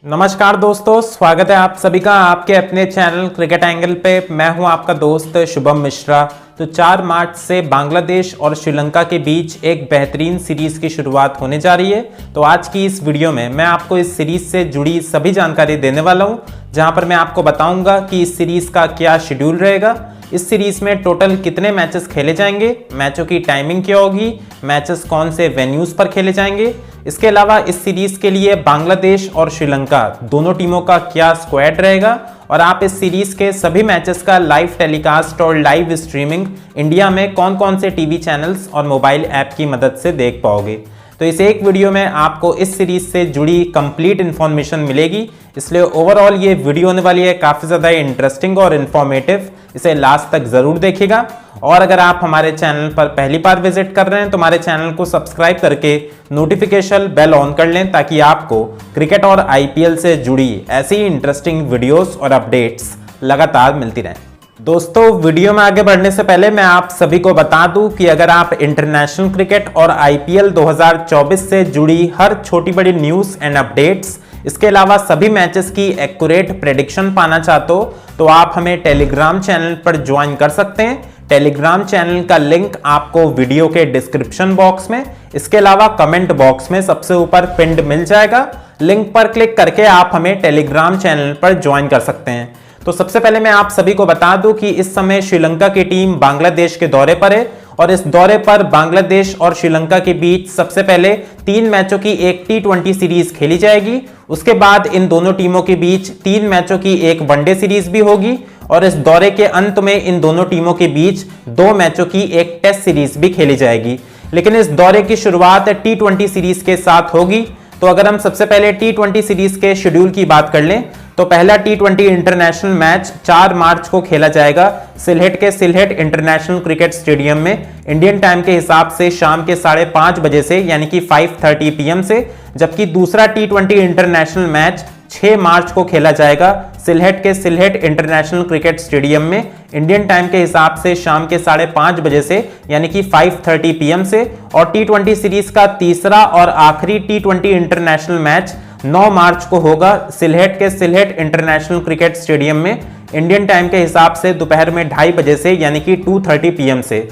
नमस्कार दोस्तों, स्वागत है आप सभी का आपके अपने चैनल क्रिकेट एंगल पे। मैं हूं आपका दोस्त शुभम मिश्रा। तो 4 मार्च से बांग्लादेश और श्रीलंका के बीच एक बेहतरीन सीरीज की शुरुआत होने जा रही है। तो आज की इस वीडियो में मैं आपको इस सीरीज से जुड़ी सभी जानकारी देने वाला हूं, जहां पर मैं आपको बताऊंगा कि इस सीरीज का क्या शेड्यूल रहेगा, इस सीरीज में टोटल कितने मैचेस खेले जाएंगे, मैचों की टाइमिंग क्या होगी, मैचेस कौन से वेन्यूज पर खेले जाएंगे। इसके अलावा इस सीरीज के लिए बांग्लादेश और श्रीलंका दोनों टीमों का क्या स्क्वाड रहेगा और आप इस सीरीज के सभी मैचेस का लाइव टेलीकास्ट और लाइव स्ट्रीमिंग इंडिया में कौन कौन से टीवी चैनल्स और मोबाइल ऐप की मदद से देख पाओगे। तो इस एक वीडियो में आपको इस सीरीज से जुड़ी कंप्लीट इंफॉर्मेशन मिलेगी, इसलिए ओवरऑल ये वीडियो होने वाली है काफ़ी ज़्यादा इंटरेस्टिंग और इन्फॉर्मेटिव। इसे लास्ट तक ज़रूर देखिएगा। और अगर आप हमारे चैनल पर पहली बार विजिट कर रहे हैं तो हमारे चैनल को सब्सक्राइब करके नोटिफिकेशन बेल ऑन कर लें, ताकि आपको क्रिकेट और आईपीएल से जुड़ी ऐसी इंटरेस्टिंग वीडियोस और अपडेट्स लगातार मिलती रहें। दोस्तों, वीडियो में आगे बढ़ने से पहले मैं आप सभी को बता दूं कि अगर आप इंटरनेशनल क्रिकेट और आईपीएल 2024 से जुड़ी हर छोटी बड़ी न्यूज़ एंड अपडेट्स, इसके अलावा सभी मैचेस की एक्यूरेट प्रेडिक्शन पाना चाहते हो तो आप हमें टेलीग्राम चैनल पर ज्वाइन कर सकते हैं। टेलीग्राम चैनल का लिंक आपको वीडियो के डिस्क्रिप्शन बॉक्स में, इसके अलावा कमेंट बॉक्स में सबसे ऊपर पिंड मिल जाएगा। लिंक पर क्लिक करके आप हमें टेलीग्राम चैनल पर ज्वाइन कर सकते हैं। तो सबसे पहले मैं आप सभी को बता दूं कि इस समय श्रीलंका की टीम बांग्लादेश के दौरे पर है और इस दौरे पर बांग्लादेश और श्रीलंका के बीच सबसे पहले 3 मैचों की एक T20 सीरीज खेली जाएगी। उसके बाद इन दोनों टीमों के बीच 3 मैचों की एक वनडे सीरीज भी होगी और इस दौरे के अंत में इन दोनों टीमों के बीच 2 मैचों की एक टेस्ट सीरीज भी खेली जाएगी। लेकिन इस दौरे की शुरुआत T20 सीरीज के साथ होगी। तो अगर हम सबसे पहले T20 सीरीज के शेड्यूल की बात कर लें तो पहला T20 इंटरनेशनल मैच 4 मार्च को खेला जाएगा सिलहेट के सिलहेट इंटरनेशनल क्रिकेट स्टेडियम में इंडियन टाइम के हिसाब से शाम के 5:30 बजे से, यानी कि 5:30 PM से। जबकि दूसरा T20 इंटरनेशनल मैच 6 मार्च को खेला जाएगा सिलहेट के सिलहेट इंटरनेशनल क्रिकेट स्टेडियम में इंडियन टाइम के हिसाब से शाम के 5:30 बजे से, यानी कि 5:30 PM से। और T20 सीरीज का तीसरा और आखिरी T20 इंटरनेशनल मैच 9 मार्च को होगा सिलहेट के सिलहेट इंटरनेशनल क्रिकेट स्टेडियम में इंडियन टाइम के हिसाब से दोपहर में 2:30 बजे से, यानी कि 2:30 PM से।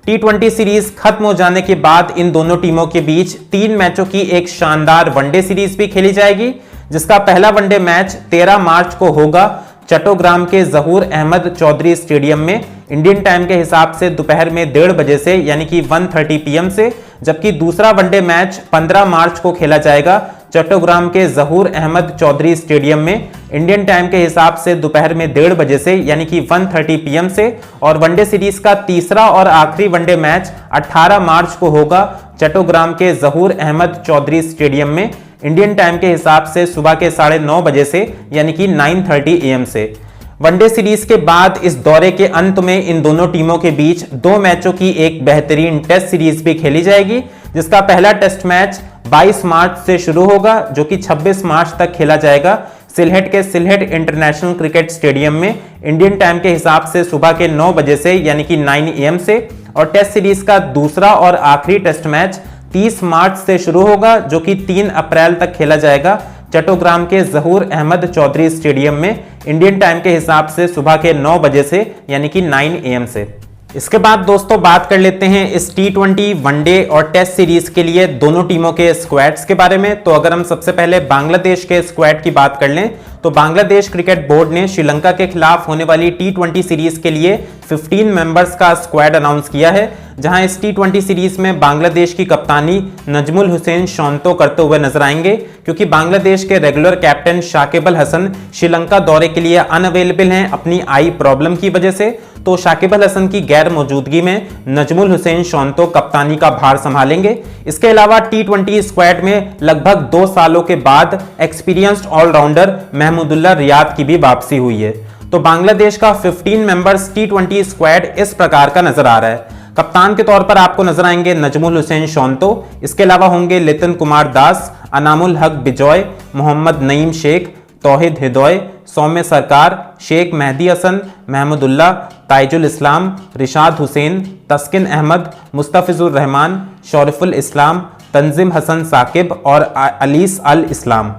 T20 सीरीज खत्म हो जाने के बाद इन दोनों टीमों के बीच 3 मैचों की एक शानदार वनडे सीरीज भी खेली जाएगी, जिसका पहला वनडे मैच 13 मार्च को होगा चट्टोग्राम के जहूर अहमद चौधरी स्टेडियम में इंडियन टाइम के हिसाब से दोपहर में 1:30 बजे से, यानी कि 1:30 PM से। जबकि दूसरा वनडे मैच 15 मार्च को खेला जाएगा चट्टोग्राम के जहूर अहमद चौधरी स्टेडियम में इंडियन टाइम के हिसाब से दोपहर में 1:30 बजे से, यानी कि 1:30 PM से। और वनडे सीरीज का तीसरा और आखिरी वनडे मैच 18 मार्च को होगा चट्टोग्राम के जहूर अहमद चौधरी स्टेडियम में इंडियन टाइम के हिसाब से सुबह के 9:30 बजे से, यानी कि 9:30 AM से। वनडे सीरीज के बाद इस दौरे के अंत में इन दोनों टीमों के बीच 2 मैचों की एक बेहतरीन टेस्ट सीरीज भी खेली जाएगी, जिसका पहला टेस्ट मैच 22 मार्च से शुरू होगा, जो कि 26 मार्च तक खेला जाएगा सिलहेट के सिलहेट इंटरनेशनल क्रिकेट स्टेडियम में इंडियन टाइम के हिसाब से सुबह के 9 बजे से, यानी कि 9 AM से। और टेस्ट सीरीज का दूसरा और आखिरी टेस्ट मैच 30 मार्च से शुरू होगा, जो कि 3 अप्रैल तक खेला जाएगा चट्टोग्राम के जहूर अहमद चौधरी स्टेडियम में इंडियन टाइम के हिसाब से सुबह के 9 बजे से, यानी कि 9 AM से। इसके बाद दोस्तों बात कर लेते हैं इस T20 वनडे और टेस्ट सीरीज के लिए दोनों टीमों के स्क्वाड्स के बारे में। तो अगर हम सबसे पहले बांग्लादेश के स्क्वाड की बात कर लें तो बांग्लादेश क्रिकेट बोर्ड ने श्रीलंका के खिलाफ होने वाली T20 सीरीज के लिए 15 मेंबर्स का स्क्वाड अनाउंस किया है, जहां इस T20 सीरीज में बांग्लादेश की कप्तानी नजमुल हुसैन शोंतो करते हुए नजर आएंगे, क्योंकि बांग्लादेश के रेगुलर कैप्टन शाकिब अल हसन श्रीलंका दौरे के लिए अनअवेलेबल हैं अपनी आई प्रॉब्लम की वजह से। तो शाकिब अल हसन की गैर मौजूदगी में नजमुल हुसैन शोंतो कप्तानी का भार संभालेंगे। इसके अलावा T20 स्क्वाड में लगभग 2 सालों के बाद एक्सपीरियंस्ड ऑलराउंडर महमूदुल्लाह रियाद की भी वापसी हुई है। तो बांग्लादेश का 15 मेंबर्स T20 स्क्वाड इस प्रकार का नजर आ रहा है। कप्तान के तौर पर आपको नजर आएंगे नजमुल हुसैन शोंतो। इसके अलावा होंगे लितन कुमार दास, अनामुल हक बिजॉय, मोहम्मद नईम शेख, तौहिद हिदोय, सौम्य सरकार, शेख मेहदी हसन, महमूदुल्लाह, ताइजुल इस्लाम, रिशाद हुसैन, तस्किन अहमद, मुस्तफिजुर रहमान, शौरफुल इस्लाम, तंजिम हसन साकिब और अलीस अल इस्लाम।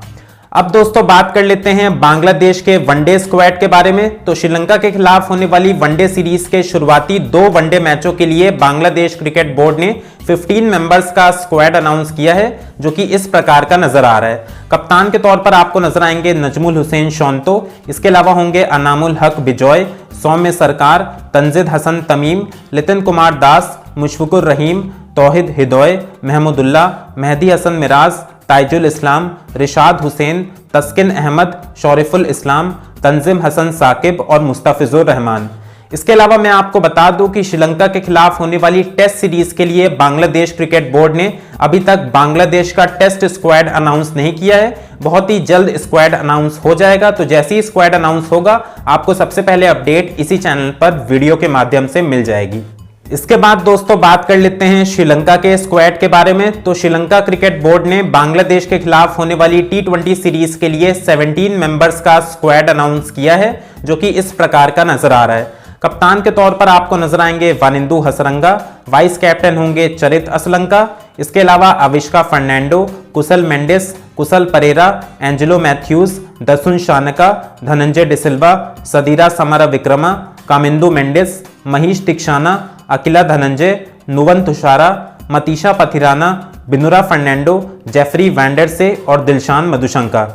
अब दोस्तों बात कर लेते हैं बांग्लादेश के वनडे स्क्वाड के बारे में। तो श्रीलंका के खिलाफ होने वाली वनडे सीरीज के शुरुआती 2 वनडे मैचों के लिए बांग्लादेश क्रिकेट बोर्ड ने 15 मेंबर्स का स्क्वाड अनाउंस किया है, जो कि इस प्रकार का नजर आ रहा है। कप्तान के तौर पर आपको नजर आएंगे नजमुल हुसैन शोंतो, इसके अलावा होंगे अनामुल हक बिजॉय, सौम्य सरकार, तंजिद हसन तमीम, लितिन कुमार दास, मुशफिकुर रहीम, तौहिद हिदोय, महमूदुल्लाह, मेहदी हसन मिराज, ताइजुल इस्लाम, रिशाद हुसैन, तस्किन अहमद, शौरिफुल इस्लाम, तंजिम हसन साकिब और मुस्तफिजुर रहमान। इसके अलावा मैं आपको बता दूं कि श्रीलंका के खिलाफ होने वाली टेस्ट सीरीज के लिए बांग्लादेश क्रिकेट बोर्ड ने अभी तक बांग्लादेश का टेस्ट स्क्वाड अनाउंस नहीं किया है। बहुत ही जल्द स्क्वाड अनाउंस हो जाएगा। तो जैसे ही स्क्वाड अनाउंस होगा आपको सबसे पहले अपडेट इसी चैनल पर वीडियो के माध्यम से मिल जाएगी। इसके बाद दोस्तों बात कर लेते हैं श्रीलंका के स्क्वाड के बारे में। तो श्रीलंका क्रिकेट बोर्ड ने बांग्लादेश के खिलाफ होने वाली T20 सीरीज के लिए 17 मेंबर्स का स्क्वाड अनाउंस किया है, जो कि इस प्रकार का नजर आ रहा है। कप्तान के तौर पर आपको नजर आएंगे वानिंदु हसरंगा, वाइस कैप्टन होंगे चरित असलंका, इसके अलावा अविष्का फर्नांडो, कुशल मेंडिस, कुशल परेरा, एंजेलो मैथ्यूज, दसुन शानका, धनंजय डिसिल्वा, सदीरा समरा विक्रमा, कामिंदु मेंडिस, महीश तिक्षाना, अकिला धनंजय, नुवन तुषारा, मतीशा पथिराना, बिनुरा फर्नांडो, जेफरी वैंडरसे और दिलशान मधुशंका।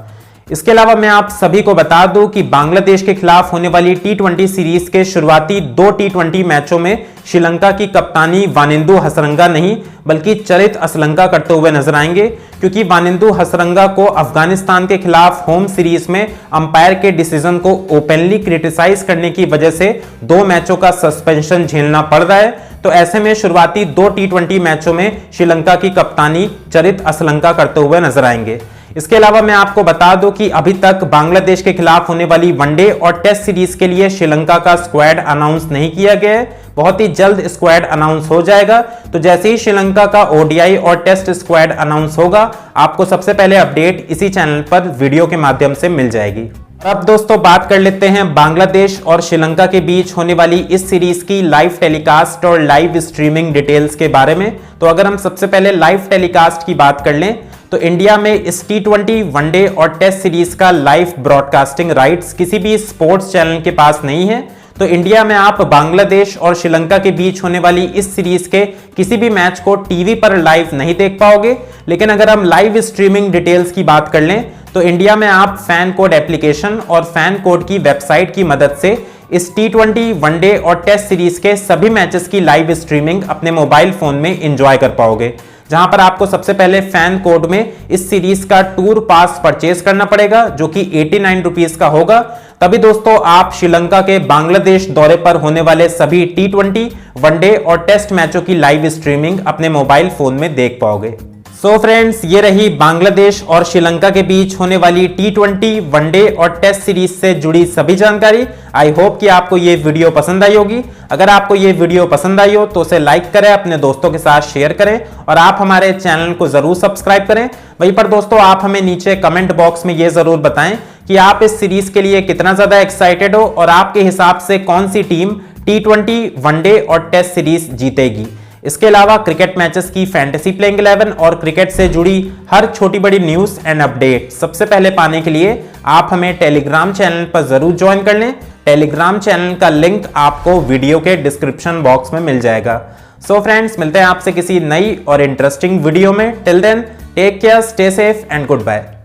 इसके अलावा मैं आप सभी को बता दूं कि बांग्लादेश के खिलाफ होने वाली T20 सीरीज के शुरुआती 2 T20 मैचों में श्रीलंका की कप्तानी वानिंदु हसरंगा नहीं बल्कि चरित असलंका करते हुए नजर आएंगे, क्योंकि वानिंदु हसरंगा को अफगानिस्तान के खिलाफ होम सीरीज में अंपायर के डिसीजन को ओपनली क्रिटिसाइज करने की वजह से 2 मैचों का सस्पेंशन झेलना पड़ रहा है। तो ऐसे में शुरुआती 2 T20 मैचों में श्रीलंका की कप्तानी चरित असलंका करते हुए नजर आएंगे। इसके अलावा मैं आपको बता दूं कि अभी तक बांग्लादेश के खिलाफ होने वाली वनडे और टेस्ट सीरीज के लिए श्रीलंका का स्क्वाड अनाउंस नहीं किया गया है। बहुत ही जल्द स्क्वाड अनाउंस हो जाएगा। तो जैसे ही श्रीलंका का ओडीआई और टेस्ट स्क्वाड अनाउंस होगा आपको सबसे पहले अपडेट इसी चैनल पर वीडियो के माध्यम से मिल जाएगी। अब दोस्तों बात कर लेते हैं बांग्लादेश और श्रीलंका के बीच होने वाली इस सीरीज की लाइव टेलीकास्ट और लाइव स्ट्रीमिंग डिटेल्स के बारे में। तो अगर हम सबसे पहले लाइव टेलीकास्ट की बात कर लें तो इंडिया में इस T20 वनडे और टेस्ट सीरीज का लाइव ब्रॉडकास्टिंग राइट्स किसी भी स्पोर्ट्स चैनल के पास नहीं है। तो इंडिया में आप बांग्लादेश और श्रीलंका के बीच होने वाली इस सीरीज के किसी भी मैच को टीवी पर लाइव नहीं देख पाओगे। लेकिन अगर हम लाइव स्ट्रीमिंग डिटेल्स की बात कर लें तो इंडिया में आप फैन कोड एप्लीकेशन और फैन कोड की वेबसाइट की मदद से इस T20 वनडे और टेस्ट सीरीज के सभी मैचेस की लाइव स्ट्रीमिंग अपने मोबाइल फोन में एंजॉय कर पाओगे, जहां पर आपको सबसे पहले फैन कोड में इस सीरीज का टूर पास परचेज करना पड़ेगा, जो कि 89 रुपीज का होगा। तभी दोस्तों आप श्रीलंका के बांग्लादेश दौरे पर होने वाले सभी T20 वनडे और टेस्ट मैचों की लाइव स्ट्रीमिंग अपने मोबाइल फोन में देख पाओगे। सो फ्रेंड्स, ये रही बांग्लादेश और श्रीलंका के बीच होने वाली T20 वनडे और टेस्ट सीरीज से जुड़ी सभी जानकारी। आई होप कि आपको ये वीडियो पसंद आई होगी। अगर आपको ये वीडियो पसंद आई हो तो उसे लाइक करें, अपने दोस्तों के साथ शेयर करें और आप हमारे चैनल को जरूर सब्सक्राइब करें। वहीं पर दोस्तों आप हमें नीचे कमेंट बॉक्स में ये जरूर बताएं कि आप इस सीरीज के लिए कितना ज्यादा एक्साइटेड हो और आपके हिसाब से कौन सी टीम T20 वनडे और टेस्ट सीरीज जीतेगी। इसके अलावा क्रिकेट मैचेस की फैंटेसी प्लेइंग 11 और क्रिकेट से जुड़ी हर छोटी बड़ी न्यूज एंड अपडेट सबसे पहले पाने के लिए आप हमें टेलीग्राम चैनल पर जरूर ज्वाइन कर लें। टेलीग्राम चैनल का लिंक आपको वीडियो के डिस्क्रिप्शन बॉक्स में मिल जाएगा। सो फ्रेंड्स, मिलते हैं आपसे किसी नई और इंटरेस्टिंग वीडियो में। Till then take care, stay safe and good bye.